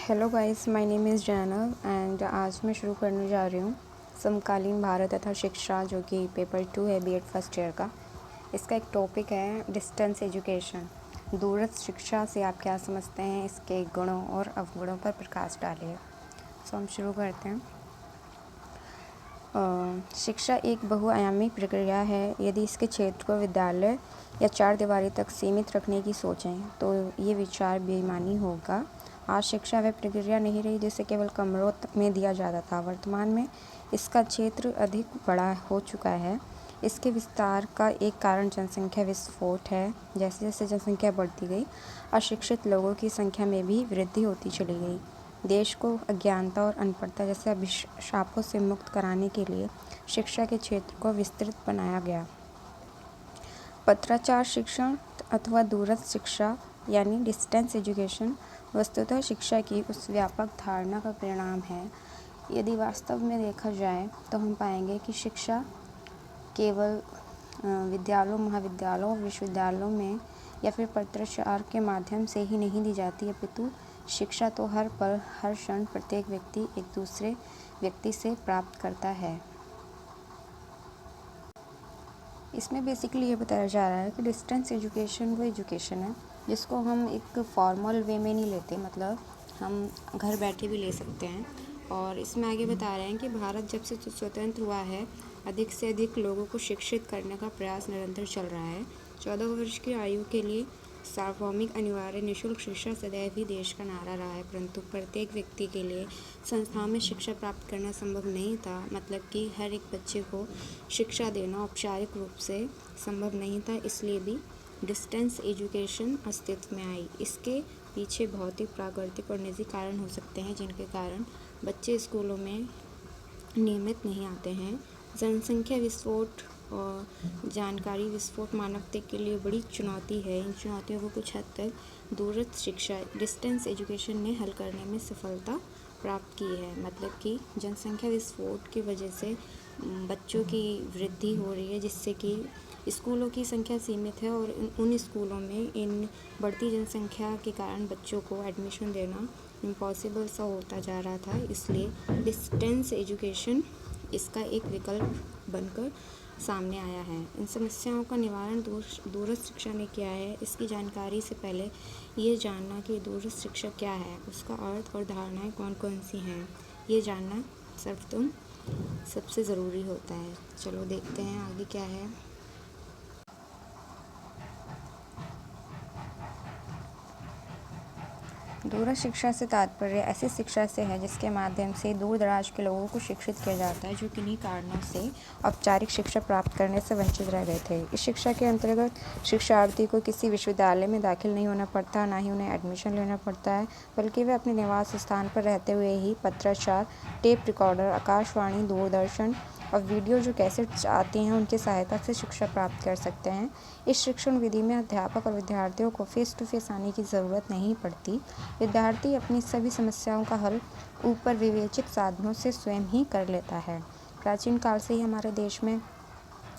Hello guys, my name is जैना and आज मैं शुरू करने जा रही हूँ समकालीन भारत तथा शिक्षा, जो कि पेपर 2 है बीएड फर्स्ट ईयर का। इसका एक टॉपिक है डिस्टेंस एजुकेशन। दूरस्थ शिक्षा से आप क्या समझते हैं, इसके गुणों और अवगुणों पर प्रकाश डालिए। सो हम शुरू करते हैं। शिक्षा एक बहुआयामी प्रक्रिया है। यदि इसके क्षेत्र को विद्यालय या चार दीवारी तक सीमित रखने की सोचें तो ये विचार बेईमानी होगा। आज शिक्षा वह प्रक्रिया नहीं रही जिसे केवल कमरों में दिया जाता था। वर्तमान में इसका क्षेत्र अधिक बड़ा हो चुका है। इसके विस्तार का एक कारण जनसंख्या विस्फोट है। जैसे जैसे जनसंख्या बढ़ती गई, अशिक्षित लोगों की संख्या में भी वृद्धि होती चली गई। देश को अज्ञानता और अनपढ़ता जैसे अभिशापों से मुक्त कराने के लिए शिक्षा के क्षेत्र को विस्तृत बनाया गया। पत्राचार शिक्षण अथवा दूरस्थ शिक्षा यानी डिस्टेंस एजुकेशन वस्तुतः शिक्षा की उस व्यापक धारणा का परिणाम है। यदि वास्तव में देखा जाए तो हम पाएंगे कि शिक्षा केवल विद्यालयों, महाविद्यालयों, विश्वविद्यालयों में या फिर पत्राचार के माध्यम से ही नहीं दी जाती, अपितु शिक्षा तो हर पल, हर क्षण प्रत्येक व्यक्ति एक दूसरे व्यक्ति से प्राप्त करता है। इसमें बेसिकली ये बताया जा रहा है कि डिस्टेंस एजुकेशन वो एजुकेशन है जिसको हम एक फॉर्मल वे में नहीं लेते, मतलब हम घर बैठे भी ले सकते हैं। और इसमें आगे बता रहे हैं कि भारत जब से स्वतंत्र हुआ है, अधिक से अधिक लोगों को शिक्षित करने का प्रयास निरंतर चल रहा है। 14 वर्ष की आयु के लिए सार्वभौमिक अनिवार्य निःशुल्क शिक्षा सदैव ही देश का नारा रहा है, परंतु प्रत्येक व्यक्ति के लिए संस्थाओं में शिक्षा प्राप्त करना संभव नहीं था। मतलब कि हर एक बच्चे को शिक्षा देना औपचारिक रूप से संभव नहीं था, इसलिए भी डिस्टेंस एजुकेशन अस्तित्व में आई। इसके पीछे भौतिक, प्राकृतिक और निजी कारण हो सकते हैं जिनके कारण बच्चे स्कूलों में नियमित नहीं आते हैं। जनसंख्या विस्फोट और जानकारी विस्फोट मानवता के लिए बड़ी चुनौती है। इन चुनौतियों को कुछ हद तक दूरस्थ शिक्षा डिस्टेंस एजुकेशन ने हल करने में सफलता प्राप्त की है। मतलब कि जनसंख्या विस्फोट की वजह से बच्चों की वृद्धि हो रही है, जिससे कि स्कूलों की संख्या सीमित है और उन स्कूलों में इन बढ़ती जनसंख्या के कारण बच्चों को एडमिशन देना इम्पॉसिबल सा होता जा रहा था। इसलिए डिस्टेंस एजुकेशन इसका एक विकल्प बनकर सामने आया है। इन समस्याओं का निवारण दूरस्थ शिक्षा ने किया है। इसकी जानकारी से पहले ये जानना कि दूरस्थ शिक्षा क्या है, उसका अर्थ और धारणाएं कौन कौन सी हैं, ये जानना सर्वप्रथम सबसे ज़रूरी होता है। चलो देखते हैं आगे क्या है। दूरस्थ शिक्षा से तात्पर्य ऐसी शिक्षा से है जिसके माध्यम से दूर दराज के लोगों को शिक्षित किया जाता है, जो किन्हीं कारणों से औपचारिक शिक्षा प्राप्त करने से वंचित रह गए थे। इस शिक्षा के अंतर्गत शिक्षार्थी को किसी विश्वविद्यालय में दाखिल नहीं होना पड़ता, ना ही उन्हें एडमिशन लेना पड़ता है, बल्कि वे अपने निवास स्थान पर रहते हुए ही पत्राचार, टेप रिकॉर्डर, आकाशवाणी, दूरदर्शन और वीडियो जो कैसेट्स आती हैं उनकी सहायता से शिक्षा प्राप्त कर सकते हैं। इस शिक्षण विधि में अध्यापक और विद्यार्थियों को फेस टू फेस आने की ज़रूरत नहीं पड़ती। विद्यार्थी अपनी सभी समस्याओं का हल ऊपर विवेचित साधनों से स्वयं ही कर लेता है। प्राचीन काल से ही हमारे देश में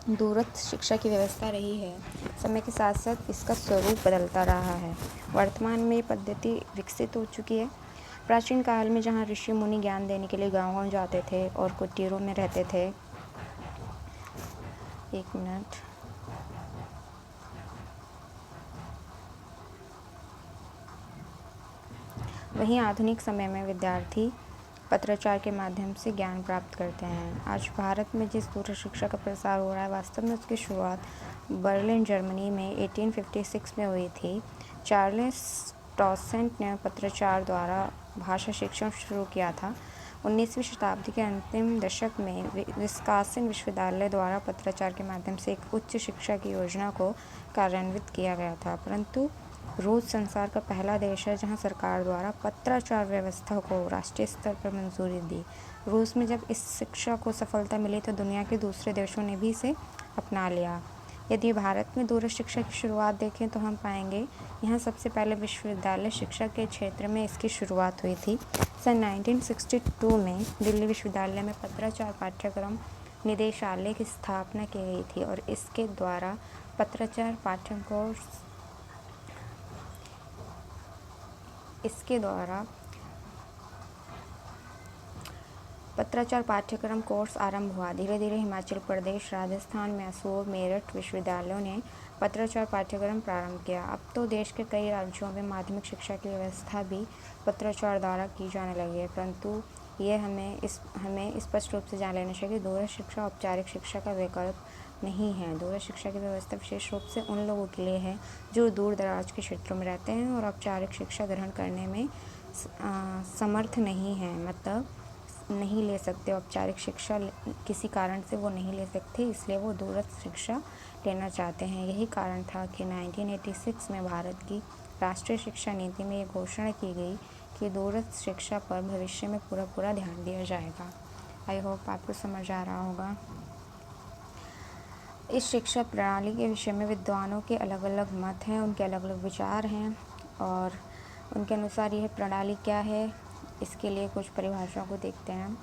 दूरस्थ शिक्षा की व्यवस्था रही है। समय के साथ साथ इसका स्वरूप बदलता रहा है। वर्तमान में ये पद्धति विकसित हो चुकी है। प्राचीन काल में जहाँ ऋषि मुनि ज्ञान देने के लिए गाँव जाते थे और कुटीरों में रहते थे। एक मिनट। वहीं आधुनिक समय में विद्यार्थी पत्राचार के माध्यम से ज्ञान प्राप्त करते हैं। आज भारत में जिस दूरस्थ शिक्षा का प्रसार हो रहा है, वास्तव में उसकी शुरुआत बर्लिन, जर्मनी में 1856 में हुई थी। चार्ल्स टॉसेंट ने पत्राचार द्वारा भाषा शिक्षण शुरू किया था। 19वीं शताब्दी के अंतिम दशक में विस्कॉन्सिन विश्वविद्यालय द्वारा पत्राचार के माध्यम से एक उच्च शिक्षा की योजना को कार्यान्वित किया गया था। परंतु रूस संसार का पहला देश है जहां सरकार द्वारा पत्राचार व्यवस्था को राष्ट्रीय स्तर पर मंजूरी दी। रूस में जब इस शिक्षा को सफलता मिली तो दुनिया के दूसरे देशों ने भी इसे अपना लिया। यदि भारत में दूरस्थ शिक्षा की शुरुआत देखें तो हम पाएंगे यहाँ सबसे पहले विश्वविद्यालय शिक्षा के क्षेत्र में इसकी शुरुआत हुई थी। सन 1962 में दिल्ली विश्वविद्यालय में पत्राचार पाठ्यक्रम निदेशालय की स्थापना की गई थी और इसके द्वारा पत्राचार पाठ्यक्रम कोर्स इसके द्वारा पत्राचार पाठ्यक्रम कोर्स आरंभ हुआ। धीरे धीरे हिमाचल प्रदेश, राजस्थान, मैसूर, मेरठ विश्वविद्यालयों ने पत्राचार पाठ्यक्रम प्रारंभ किया। अब तो देश के कई राज्यों में माध्यमिक शिक्षा की व्यवस्था भी पत्राचार द्वारा की जाने लगी है, परंतु ये हमें स्पष्ट रूप से जान लेना चाहिए कि दूरस्थ शिक्षा औपचारिक शिक्षा का विकल्प नहीं है। दूरस्थ शिक्षा की व्यवस्था विशेष रूप से उन लोगों के लिए है जो दूर दराज के क्षेत्रों में रहते हैं और औपचारिक शिक्षा ग्रहण करने में समर्थ नहीं है, मतलब नहीं ले सकते। औपचारिक शिक्षा किसी कारण से वो नहीं ले सकते, इसलिए वो दूरस्थ शिक्षा लेना चाहते हैं। यही कारण था कि 1986 में भारत की राष्ट्रीय शिक्षा नीति में ये घोषणा की गई कि दूरस्थ शिक्षा पर भविष्य में पूरा ध्यान दिया जाएगा। आई होप आपको समझ आ रहा होगा। इस शिक्षा प्रणाली के विषय में विद्वानों के अलग अलग मत हैं, उनके अलग अलग विचार हैं और उनके अनुसार यह प्रणाली क्या है, इसके लिए कुछ परिभाषाओं को देखते हैं।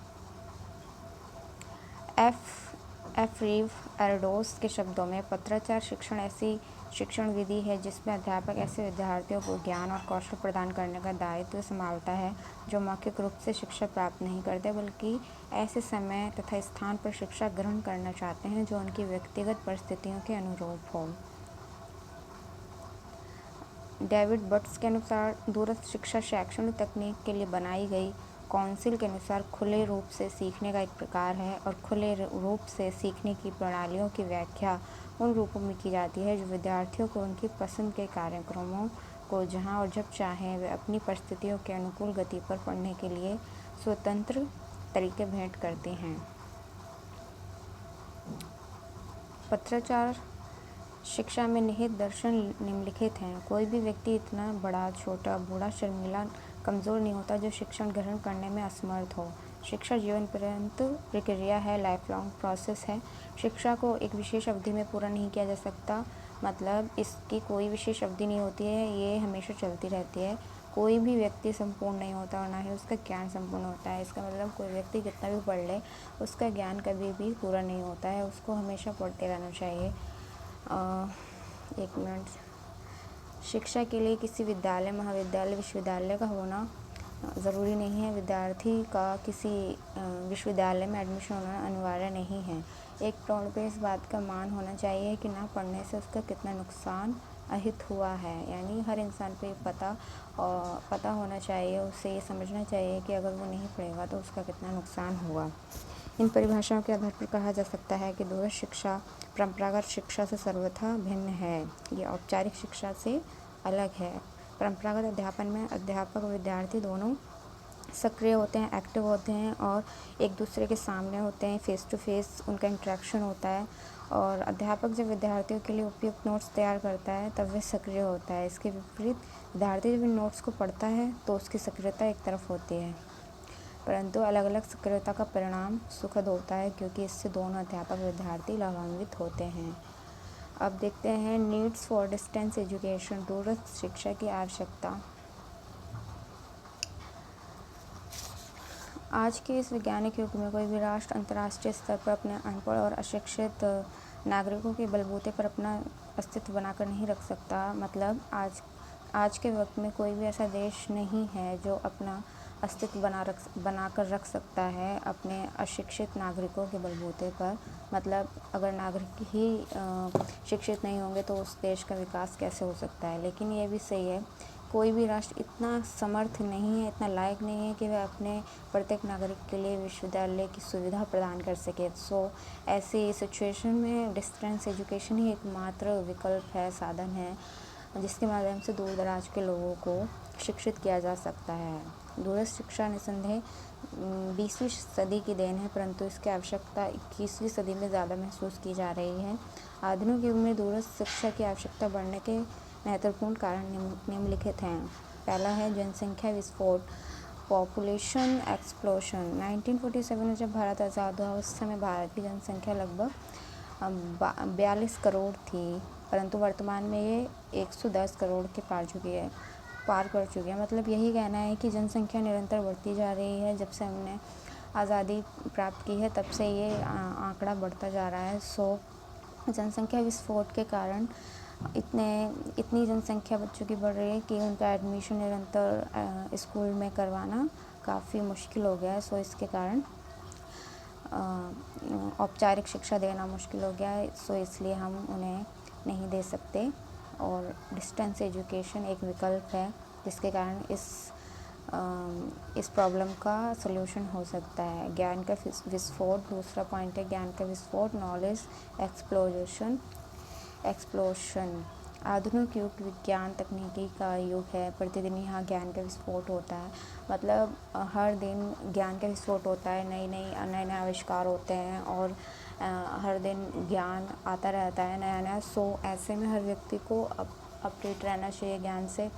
एफ रीव एरडोस के शब्दों में पत्राचार शिक्षण ऐसी शिक्षण विधि है जिसमें अध्यापक ऐसे विद्यार्थियों को ज्ञान और कौशल प्रदान करने का दायित्व संभालता है जो मौखिक रूप से शिक्षा प्राप्त नहीं करते, बल्कि ऐसे समय तथा स्थान पर शिक्षा ग्रहण करना चाहते हैं जो उनकी व्यक्तिगत परिस्थितियों के अनुरूप हो। डेविड बट्स के अनुसार दूरस्थ शिक्षा शैक्षणिक तकनीक के लिए बनाई गई काउंसिल के अनुसार खुले रूप से सीखने का एक प्रकार है और खुले रूप से सीखने की प्रणालियों की व्याख्या उन रूपों में की जाती है जो विद्यार्थियों को उनकी पसंद के कार्यक्रमों को जहां और जब चाहें वे अपनी परिस्थितियों के अनुकूल गति पर पढ़ने के लिए स्वतंत्र तरीके भेंट करते हैं। पत्राचार शिक्षा में निहित दर्शन निम्नलिखित हैं। कोई भी व्यक्ति इतना बड़ा, छोटा, बूढ़ा, शर्मीला, कमज़ोर नहीं होता जो शिक्षण ग्रहण करने में असमर्थ हो। शिक्षा जीवन पर्यंत प्रक्रिया है, लाइफ लॉन्ग प्रोसेस है। शिक्षा को एक विशेष अवधि में पूरा नहीं किया जा सकता, मतलब इसकी कोई विशेष अवधि नहीं होती है, ये हमेशा चलती रहती है। कोई भी व्यक्ति संपूर्ण नहीं होता और ना ही उसका ज्ञान संपूर्ण होता है। इसका मतलब कोई व्यक्ति कितना भी पढ़ ले, उसका ज्ञान कभी भी पूरा नहीं होता है, उसको हमेशा पढ़ते रहना चाहिए। एक मिनट। शिक्षा के लिए किसी विद्यालय, महाविद्यालय, विश्वविद्यालय का होना ज़रूरी नहीं है। विद्यार्थी का किसी विश्वविद्यालय में एडमिशन होना अनिवार्य नहीं है। एक तौर पे इस बात का मान होना चाहिए कि ना पढ़ने से उसका कितना नुकसान अहित हुआ है, यानी हर इंसान पे पता होना चाहिए, उसे ये समझना चाहिए कि अगर वो नहीं पढ़ेगा तो उसका कितना नुकसान हुआ। इन परिभाषाओं के आधार पर कहा जा सकता है कि दूरस्थ शिक्षा परंपरागत शिक्षा से सर्वथा भिन्न है। ये औपचारिक शिक्षा से अलग है। परंपरागत अध्यापन में अध्यापक और विद्यार्थी दोनों सक्रिय होते हैं, एक्टिव होते हैं और एक दूसरे के सामने होते हैं, फेस टू फेस उनका इंटरेक्शन होता है। और अध्यापक जब विद्यार्थियों के लिए उपयुक्त नोट्स तैयार करता है तब वे सक्रिय होता है। इसके विपरीत विद्यार्थी जब इन नोट्स को पढ़ता है तो उसकी सक्रियता एक तरफ होती है, परंतु अलग अलग सक्रियता का परिणाम सुखद होता है क्योंकि इससे दोनों अध्यापक विद्यार्थी लाभान्वित होते हैं। अब देखते हैं नीड्स फॉर डिस्टेंस एजुकेशन, दूरस्थ शिक्षा की आवश्यकता। आज के इस वैज्ञानिक युग में कोई भी राष्ट्र अंतर्राष्ट्रीय स्तर पर अपने अनपढ़ और अशिक्षित नागरिकों के बलबूते पर अपना अस्तित्व बनाकर नहीं रख सकता। मतलब आज के वक्त में कोई भी ऐसा देश नहीं है जो अपना अस्तित्व बनाकर रख सकता है अपने अशिक्षित नागरिकों के बलबूते पर। मतलब अगर नागरिक ही शिक्षित नहीं होंगे तो उस देश का विकास कैसे हो सकता है। लेकिन ये भी सही है, कोई भी राष्ट्र इतना समर्थ नहीं है, इतना लायक नहीं है कि वह अपने प्रत्येक नागरिक के लिए विश्वविद्यालय की सुविधा प्रदान कर सके। सो ऐसी सिचुएशन में डिस्टेंस एजुकेशन ही एकमात्र विकल्प है, साधन है, जिसके माध्यम से दूर दराज के लोगों को शिक्षित किया जा सकता है। दूरस्थ शिक्षा निसंदेह 20वीं सदी की देन है, परंतु इसकी आवश्यकता 21वीं सदी में ज़्यादा महसूस की जा रही है। आधुनिक युग में दूरस्थ शिक्षा की आवश्यकता बढ़ने के महत्वपूर्ण कारण निम्नलिखित हैं। पहला है जनसंख्या विस्फोट, पॉपुलेशन एक्सप्लोशन। 1947 में जब भारत आज़ाद हुआ उस समय भारत की जनसंख्या लगभग 42 करोड़ थी, परंतु वर्तमान में ये 110 करोड़ के पार कर चुकी है। मतलब यही कहना है कि जनसंख्या निरंतर बढ़ती जा रही है। जब से हमने आज़ादी प्राप्त की है तब से ये आंकड़ा बढ़ता जा रहा है। सो जनसंख्या विस्फोट के कारण इतनी जनसंख्या बच्चों की बढ़ रही है कि उनका एडमिशन निरंतर स्कूल में करवाना काफ़ी मुश्किल हो गया है। सो इसके कारण औपचारिक शिक्षा देना मुश्किल हो गया है, सो इसलिए हम उन्हें नहीं दे सकते। और डिस्टेंस एजुकेशन एक विकल्प है जिसके कारण इस प्रॉब्लम का सलूशन हो सकता है। ज्ञान का विस्फोट, दूसरा पॉइंट है ज्ञान का विस्फोट, नॉलेज एक्सप्लोशन। आधुनिक युग विज्ञान तकनीकी का युग है। प्रतिदिन यहाँ ज्ञान का विस्फोट होता है, मतलब हर दिन ज्ञान का विस्फोट होता है, नए नए आविष्कार होते हैं और हर दिन ज्ञान आता रहता है नया नया। सो ऐसे में हर व्यक्ति को अपडेट रहना चाहिए ज्ञान से,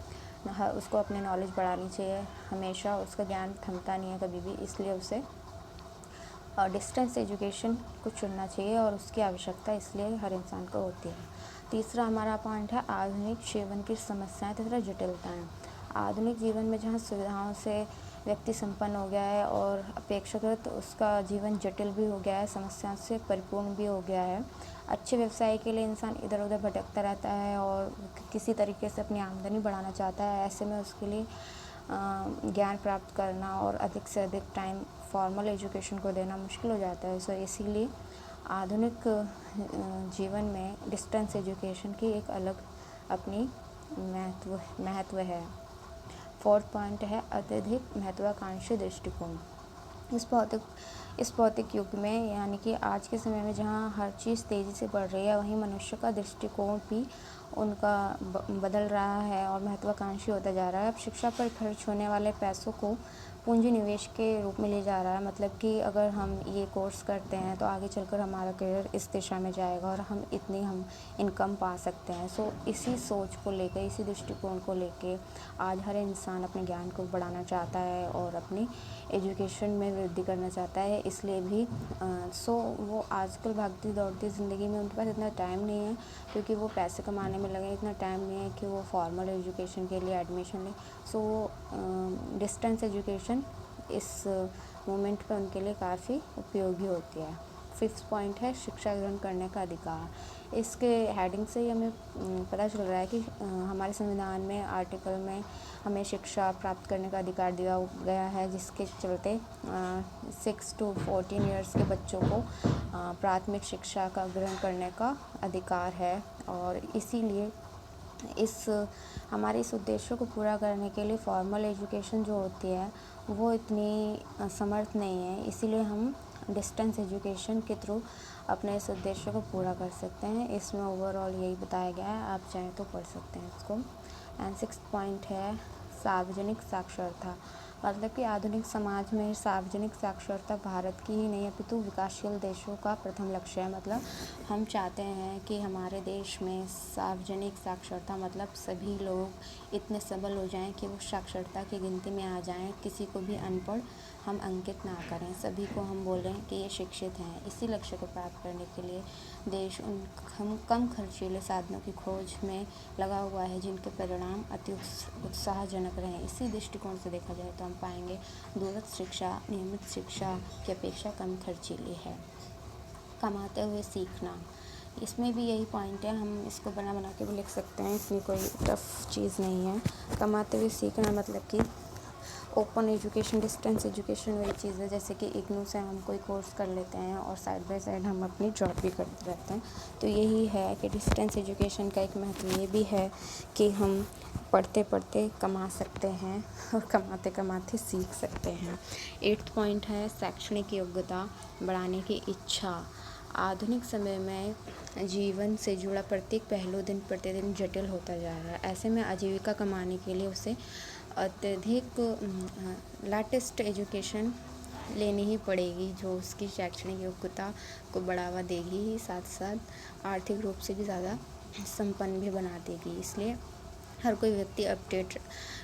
उसको अपनी नॉलेज बढ़ानी चाहिए। हमेशा उसका ज्ञान थमता नहीं है कभी भी, इसलिए उसे डिस्टेंस एजुकेशन को चुनना चाहिए और उसकी आवश्यकता इसलिए हर इंसान को होती है। तीसरा हमारा पॉइंट है आधुनिक जीवन की समस्याएं तथा जटिलताएं। आधुनिक जीवन में जहाँ सुविधाओं से व्यक्ति संपन्न हो गया है और अपेक्षाकृत उसका जीवन जटिल भी हो गया है, समस्याओं से परिपूर्ण भी हो गया है। अच्छे व्यवसाय के लिए इंसान इधर उधर भटकता रहता है और किसी तरीके से अपनी आमदनी बढ़ाना चाहता है। ऐसे में उसके लिए ज्ञान प्राप्त करना और अधिक से अधिक टाइम फॉर्मल एजुकेशन को देना मुश्किल हो जाता है। सो इसीलिए आधुनिक जीवन में डिस्टेंस एजुकेशन की एक अलग अपनी महत्व है। फोर्थ पॉइंट है अत्यधिक महत्वाकांक्षी दृष्टिकोण। इस भौतिक युग में, यानी कि आज के समय में जहाँ हर चीज़ तेज़ी से बढ़ रही है, वहीं मनुष्य का दृष्टिकोण भी उनका बदल रहा है और महत्वाकांक्षी होता जा रहा है। अब शिक्षा पर खर्च होने वाले पैसों को पूंजी निवेश के रूप में ले जा रहा है, मतलब कि अगर हम ये कोर्स करते हैं तो आगे चलकर हमारा करियर इस दिशा में जाएगा और हम इनकम पा सकते हैं। सो इसी सोच को लेकर, इसी दृष्टिकोण को लेकर आज हर इंसान अपने ज्ञान को बढ़ाना चाहता है और अपनी एजुकेशन में वृद्धि करना चाहता है। इसलिए भी वो आजकल भागती दौड़ती ज़िंदगी में उनके पास इतना टाइम नहीं है, क्योंकि वो पैसे कमाने में लगे, इतना टाइम नहीं है कि वो फॉर्मल एजुकेशन के लिए एडमिशन लें। सो डिस्टेंस एजुकेशन इस मोमेंट पे उनके लिए काफ़ी उपयोगी होती है। फिफ्थ पॉइंट है शिक्षा ग्रहण करने का अधिकार। इसके हेडिंग से ही हमें पता चल रहा है कि हमारे संविधान में आर्टिकल में हमें शिक्षा प्राप्त करने का अधिकार दिया गया है, जिसके चलते 6 to 14 ईयर्स के बच्चों को प्राथमिक शिक्षा का ग्रहण करने का अधिकार है। और इसीलिए हमारे इस उद्देश्य को पूरा करने के लिए फॉर्मल एजुकेशन जो होती है वो इतनी समर्थ नहीं है। इसीलिए हम डिस्टेंस एजुकेशन के थ्रू अपने इस उद्देश्य को पूरा कर सकते हैं। इसमें ओवरऑल यही बताया गया है, आप चाहें तो पढ़ सकते हैं इसको। एंड सिक्स्थ पॉइंट है सार्वजनिक साक्षरता। मतलब कि आधुनिक समाज में सार्वजनिक साक्षरता भारत की ही नहीं अपितु विकासशील देशों का प्रथम लक्ष्य है। मतलब हम चाहते हैं कि हमारे देश में सार्वजनिक साक्षरता, मतलब सभी लोग इतने सबल हो जाएं कि वो साक्षरता की गिनती में आ जाएं, किसी को भी अनपढ़ हम अंकित ना करें, सभी को हम बोलें कि ये शिक्षित हैं। इसी लक्ष्य को प्राप्त करने के लिए देश हम कम खर्चीले साधनों की खोज में लगा हुआ है, जिनके परिणाम अति उत्साहजनक रहे। इसी दृष्टिकोण से देखा जाए तो हम पाएंगे दूरस्थ शिक्षा नियमित शिक्षा की अपेक्षा कम खर्चीली है। कमाते हुए सीखना, इसमें भी यही पॉइंट है, हम इसको बना के भी लिख सकते हैं, इसमें कोई टफ चीज़ नहीं है। कमाते हुए सीखना मतलब कि ओपन एजुकेशन, डिस्टेंस एजुकेशन वही चीज़ है जैसे कि इग्नू से हम कोई कोर्स कर लेते हैं और साइड बाय साइड हम अपनी जॉब भी करते रहते हैं। तो यही है कि डिस्टेंस एजुकेशन का एक महत्व ये भी है कि हम पढ़ते पढ़ते कमा सकते हैं और कमाते कमाते सीख सकते हैं। 8th पॉइंट है शैक्षणिक योग्यता बढ़ाने की इच्छा। आधुनिक समय में जीवन से जुड़ा प्रत्येक पहलू दिन प्रतिदिन जटिल होता जा रहा है। ऐसे में आजीविका कमाने के लिए उसे अत्यधिक लेटेस्ट एजुकेशन लेनी ही पड़ेगी, जो उसकी शैक्षणिक योग्यता को बढ़ावा देगी ही, साथ साथ आर्थिक रूप से भी ज़्यादा संपन्न भी बना देगी। इसलिए हर कोई व्यक्ति अपडेट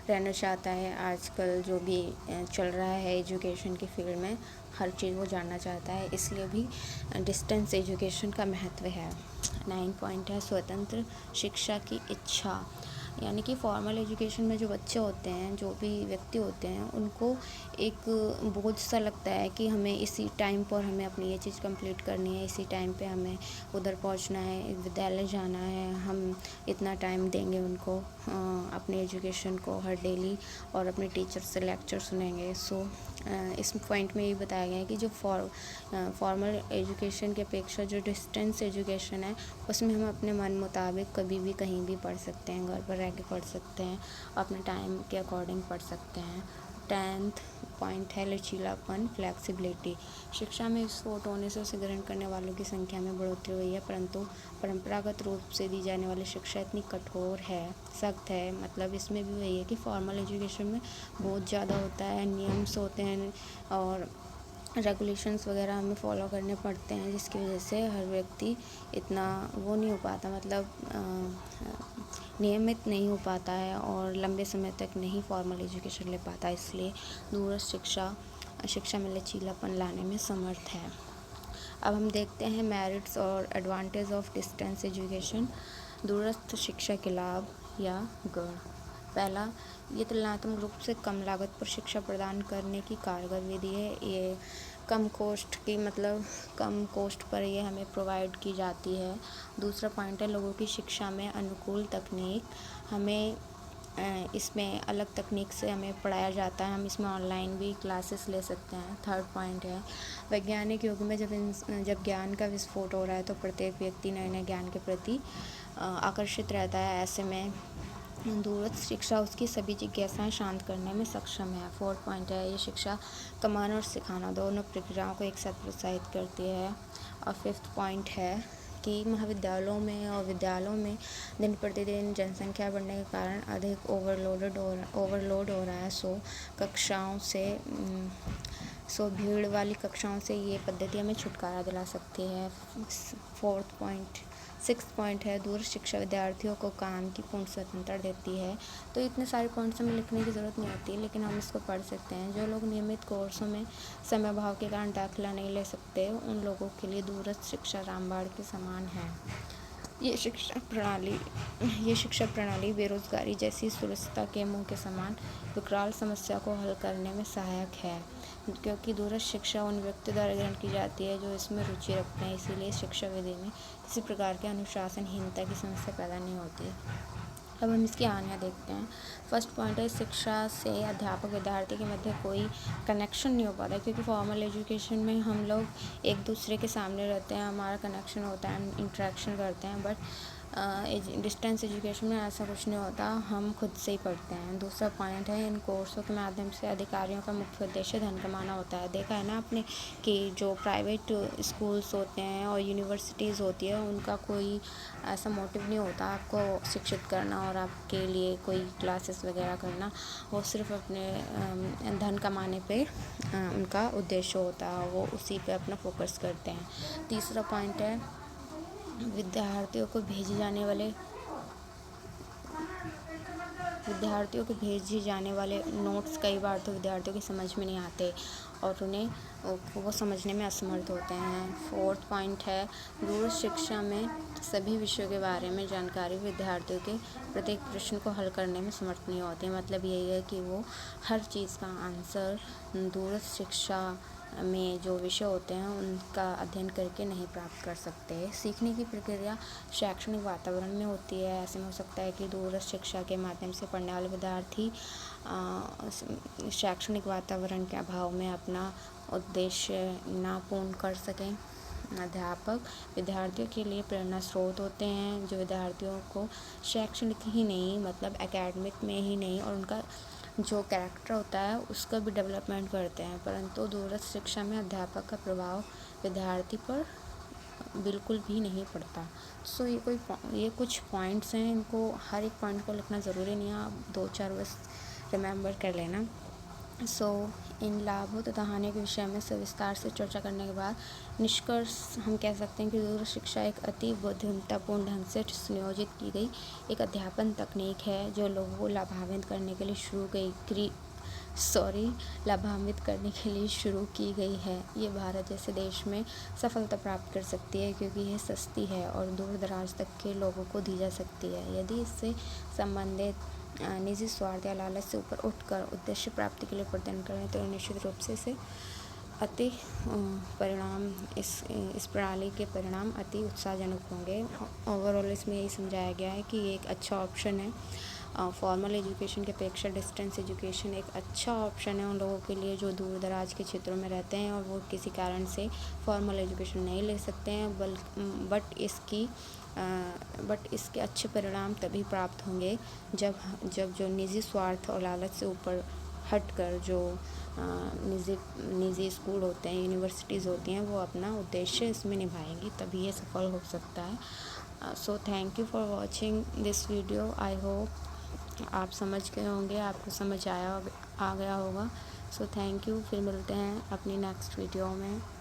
रहना चाहता है। आजकल जो भी चल रहा है एजुकेशन की फील्ड में, हर चीज़ वो जानना चाहता है, इसलिए भी डिस्टेंस एजुकेशन का महत्व है। 9 पॉइंट है स्वतंत्र शिक्षा की इच्छा। यानी कि फॉर्मल एजुकेशन में जो बच्चे होते हैं, जो भी व्यक्ति होते हैं, उनको एक बोझ सा लगता है कि हमें इसी टाइम पर हमें अपनी ये चीज़ कंप्लीट करनी है, इसी टाइम पे हमें उधर पहुंचना है, विद्यालय जाना है, हम इतना टाइम देंगे उनको अपनी एजुकेशन को हर डेली, और अपने टीचर से लेक्चर सुनेंगे। सो इस पॉइंट में ये बताया गया है कि जो फॉर्मल एजुकेशन की अपेक्षा जो डिस्टेंस एजुकेशन है, उसमें हम अपने मन मुताबिक कभी भी कहीं भी पढ़ सकते हैं, घर पर रह के पढ़ सकते हैं, अपने टाइम के अकॉर्डिंग पढ़ सकते हैं। 10th पॉइंट है लचीलापन, फ्लेक्सिबिलिटी। शिक्षा में विस्फोट होने से उसे ग्रहण करने वालों की संख्या में बढ़ोतरी हुई है, परंतु परंपरागत रूप से दी जाने वाली शिक्षा इतनी कठोर है, सख्त है। मतलब इसमें भी वही है कि फॉर्मल एजुकेशन में बहुत ज़्यादा होता है, नियम्स होते हैं और रेगुलेशंस वगैरह हमें फॉलो करने पड़ते हैं, जिसकी वजह से हर व्यक्ति इतना वो नहीं हो पाता, मतलब नियमित नहीं हो पाता है और लंबे समय तक नहीं फॉर्मल एजुकेशन ले पाता, इसलिए दूरस्थ शिक्षा में लचीलापन लाने में समर्थ है। अब हम देखते हैं मेरिट्स और एडवांटेज ऑफ डिस्टेंस एजुकेशन, दूरस्थ शिक्षा के लाभ या गुण। पहला, ये तुलनात्मक रूप से कम लागत पर शिक्षा प्रदान करने की कारगर विधि है। ये कम कॉस्ट की, मतलब कम कॉस्ट पर ये हमें प्रोवाइड की जाती है। दूसरा पॉइंट है लोगों की शिक्षा में अनुकूल तकनीक, हमें इसमें अलग तकनीक से हमें पढ़ाया जाता है, हम इसमें ऑनलाइन भी क्लासेस ले सकते हैं। थर्ड पॉइंट है वैज्ञानिक युग में जब ज्ञान का विस्फोट हो रहा है तो प्रत्येक व्यक्ति नए नए ज्ञान के प्रति आकर्षित रहता है। ऐसे में दूरस्थ शिक्षा उसकी सभी जिज्ञासाएं शांत करने में सक्षम है। फोर्थ पॉइंट है ये शिक्षा कमाना और सिखाना दोनों प्रक्रियाओं को एक साथ प्रोत्साहित करती है। और फिफ्थ पॉइंट है कि महाविद्यालयों में और विद्यालयों में दिन प्रतिदिन जनसंख्या बढ़ने के कारण अधिक ओवरलोड हो रहा है। भीड़ वाली कक्षाओं से ये पद्धति हमें छुटकारा दिला सकती है। सिक्स पॉइंट है दूर शिक्षा विद्यार्थियों को काम की पूर्ण स्वतंत्रता देती है। तो इतने सारे पॉइंट्स हमें लिखने की ज़रूरत नहीं होती, लेकिन हम इसको पढ़ सकते हैं। जो लोग नियमित कोर्सों में समय अभाव के कारण दाखिला नहीं ले सकते, उन लोगों के लिए दूरस्थ शिक्षा रामबाण के समान है। ये शिक्षा प्रणाली बेरोजगारी जैसी सुरक्षितता के मुंह के समान विकराल समस्या को हल करने में सहायक है, क्योंकि दूरस्थ शिक्षा उन व्यक्तियों द्वारा ग्रहण की जाती है जो इसमें रुचि रखते हैं। इसीलिए शिक्षा विधि में किसी प्रकार के अनुशासनहीनता की समस्या पैदा नहीं होती। अब हम इसकी हानियाँ देखते हैं। फर्स्ट पॉइंट है शिक्षा से अध्यापक विद्यार्थी के मध्य कोई कनेक्शन नहीं हो पाता, क्योंकि फॉर्मल एजुकेशन में हम लोग एक दूसरे के सामने रहते हैं, हमारा कनेक्शन होता है, इंटरेक्शन करते हैं। बट डिस्टेंस एजुकेशन में ऐसा कुछ नहीं होता, हम खुद से ही पढ़ते हैं। दूसरा पॉइंट है इन कोर्सों के माध्यम से अधिकारियों का मुख्य उद्देश्य धन कमाना होता है। देखा है ना आपने कि जो प्राइवेट स्कूल्स होते हैं और यूनिवर्सिटीज़ होती है, उनका कोई ऐसा मोटिव नहीं होता आपको शिक्षित करना और आपके लिए कोई क्लासेस वगैरह करना, वो सिर्फ अपने धन कमाने पे उनका उद्देश्य होता है, वो उसी पे अपना फोकस करते हैं। तीसरा पॉइंट है विद्यार्थियों को भेजे जाने वाले नोट्स कई बार तो विद्यार्थियों की समझ में नहीं आते और उन्हें वो समझने में असमर्थ होते हैं। फोर्थ पॉइंट है दूर शिक्षा में सभी विषयों के बारे में जानकारी विद्यार्थियों के प्रत्येक प्रश्न को हल करने में समर्थ नहीं होते। मतलब यही है कि वो हर चीज़ का आंसर दूरस्थ शिक्षा में जो विषय होते हैं उनका अध्ययन करके नहीं प्राप्त कर सकते। सीखने की प्रक्रिया शैक्षणिक वातावरण में होती है। ऐसे में हो सकता है कि दूरस्थ शिक्षा के माध्यम से पढ़ने वाले विद्यार्थी शैक्षणिक वातावरण के अभाव में अपना उद्देश्य ना पूर्ण कर सकें। अध्यापक विद्यार्थियों के लिए प्रेरणा स्रोत होते हैं, जो विद्यार्थियों को शैक्षणिक ही नहीं, मतलब एकेडमिक में ही नहीं, और उनका जो कैरेक्टर होता है उसका भी डेवलपमेंट करते हैं। परंतु दूरस्थ शिक्षा में अध्यापक का प्रभाव विद्यार्थी पर बिल्कुल भी नहीं पड़ता। सो ये कुछ पॉइंट्स हैं, इनको हर एक पॉइंट को लिखना ज़रूरी नहीं है, आप 2-4 बस रिमेंबर कर लेना। इन लाभों तथा हानियों के विषय में सविस्तार से चर्चा करने के बाद निष्कर्ष हम कह सकते हैं कि दूर शिक्षा एक अति बुद्धिमत्तापूर्ण ढंग से सुनियोजित की गई एक अध्यापन तकनीक है, जो लोगों को लाभान्वित करने के लिए शुरू लाभान्वित करने के लिए शुरू की गई है। ये भारत जैसे देश में सफलता प्राप्त कर सकती है क्योंकि यह सस्ती है और दूर दराज तक के लोगों को दी जा सकती है। यदि इससे संबंधित निजी स्वार्थ या लालच से ऊपर उठकर उद्देश्य प्राप्ति के लिए प्रदान करें तो निश्चित रूप से इसे अति परिणाम इस प्रणाली के परिणाम अति उत्साहजनक होंगे। ओवरऑल इसमें यही समझाया गया है कि ये एक अच्छा ऑप्शन है। फॉर्मल एजुकेशन की अपेक्षा डिस्टेंस एजुकेशन एक अच्छा ऑप्शन है उन लोगों के लिए जो दूर दराज के क्षेत्रों में रहते हैं और वो किसी कारण से फॉर्मल एजुकेशन नहीं ले सकते हैं। बट इसके अच्छे परिणाम तभी प्राप्त होंगे जब जो निजी स्वार्थ और लालच से ऊपर हटकर जो निजी स्कूल होते हैं, यूनिवर्सिटीज़ होती हैं, वो अपना उद्देश्य इसमें निभाएंगी, तभी ये सफल हो सकता है। So thank you for watching this video. I hope आप समझ गए होंगे, आपको समझ आ गया होगा। So thank you. फिर मिलते हैं अपनी नेक्स्ट वीडियो में।